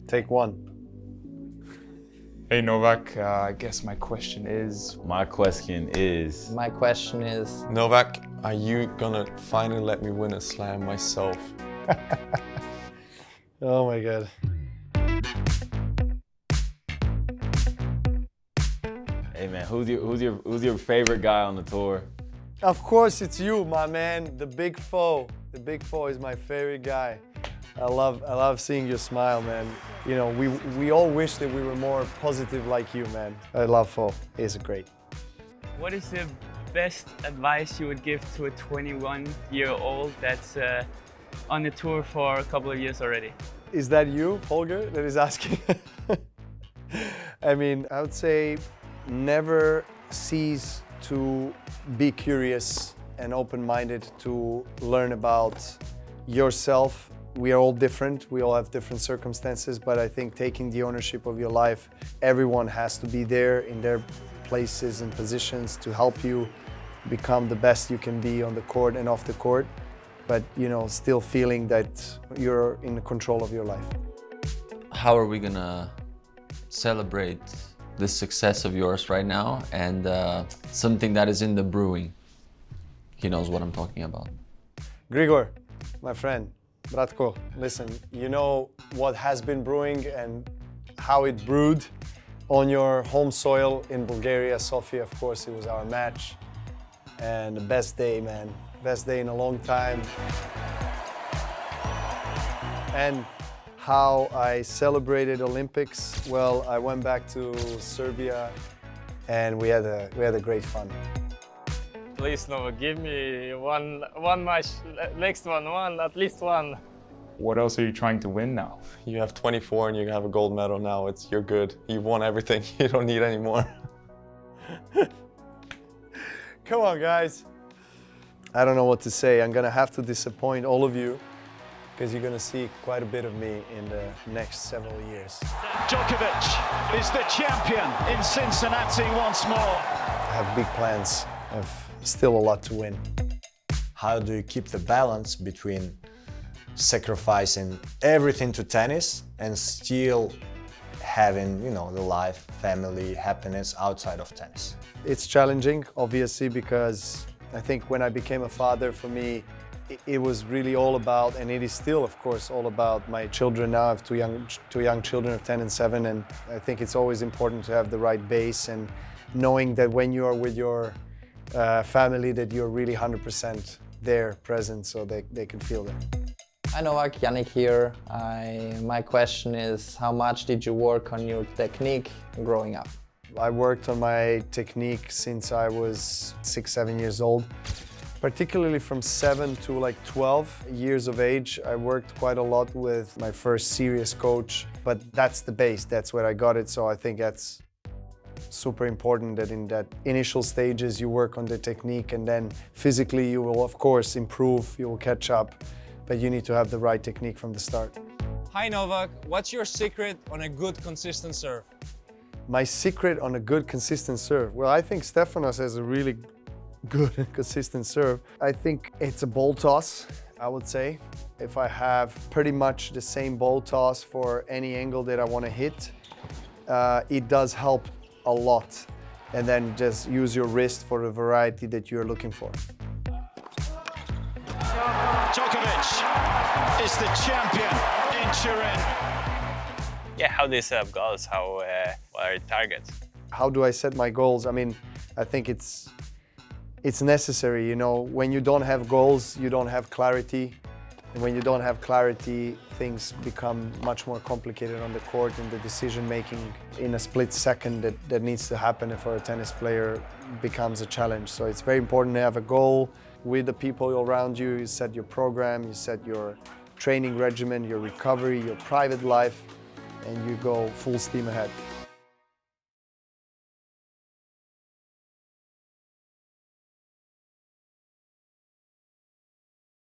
Take one. Hey Novak, I guess my question is... My question is... Novak, are you gonna finally let me win a slam myself? Oh my God. Hey man, who's your favorite guy on the tour? Of course it's you, my man, the big foe. The big foe is my favorite guy. I love seeing your smile, man. You know, we all wish that we were more positive like you, man. I love Foe. He's great. What is the best advice you would give to a 21-year-old that's on the tour for a couple of years already? Is that you, Holger, that is asking? I mean, I would say never cease to be curious and open-minded to learn about yourself. We are all different, we all have different circumstances, but I think taking the ownership of your life, everyone has to be there in their places and positions to help you become the best you can be on the court and off the court, but you know, still feeling that you're in control of your life. How are we gonna celebrate this success of yours right now and something that is in the brewing? He knows what I'm talking about. Grigor, my friend, Bratko, listen, you know what has been brewing and how it brewed on your home soil in Bulgaria, Sofia. Of course, it was our match. And the best day, man. Best day in a long time. And how I celebrated Olympics, well, I went back to Serbia and we had a great fun. Please, Novak, give me one match, next one, at least one. What else are you trying to win now? You have 24 and you have a gold medal now. You're good. You've won everything. You don't need any more. Come on, guys. I don't know what to say. I'm gonna have to disappoint all of you because you're gonna see quite a bit of me in the next several years. Djokovic is the champion in Cincinnati once more. I have big plans. I have still a lot to win. How do you keep the balance between sacrificing everything to tennis and still having, you know, the life, family, happiness outside of tennis? It's challenging, obviously, because I think when I became a father, for me, it was really all about, and it is still, of course, all about my children now. I have two young children of 10 and 7, and I think it's always important to have the right base and knowing that when you are with your family, that you're really 100% there, present, so they can feel that. Hi Novak, Yannick here. My question is, how much did you work on your technique growing up? I worked on my technique since I was 6-7 years old. Particularly from 7 to like 12 years of age, I worked quite a lot with my first serious coach, but that's the base, that's where I got it, so I think that's super important that in that initial stages you work on the technique and then physically you will of course improve, you will catch up, but you need to have the right technique from the start. Hi Novak, what's your secret on a good consistent serve? My secret on a good consistent serve? Well, I think Stefanos has a really good and consistent serve. I think it's a ball toss, I would say. If I have pretty much the same ball toss for any angle that I want to hit, it does help a lot. And then just use your wrist for the variety that you're looking for. Djokovic is the champion in Turin. Yeah, how do you set up goals? What are your targets? How do I set my goals? I mean, I think it's necessary, you know. When you don't have goals, you don't have clarity. And when you don't have clarity, things become much more complicated on the court, and the decision-making in a split second that needs to happen for a tennis player becomes a challenge. So it's very important to have a goal with the people around you. You set your program, you set your training regimen, your recovery, your private life, and you go full steam ahead.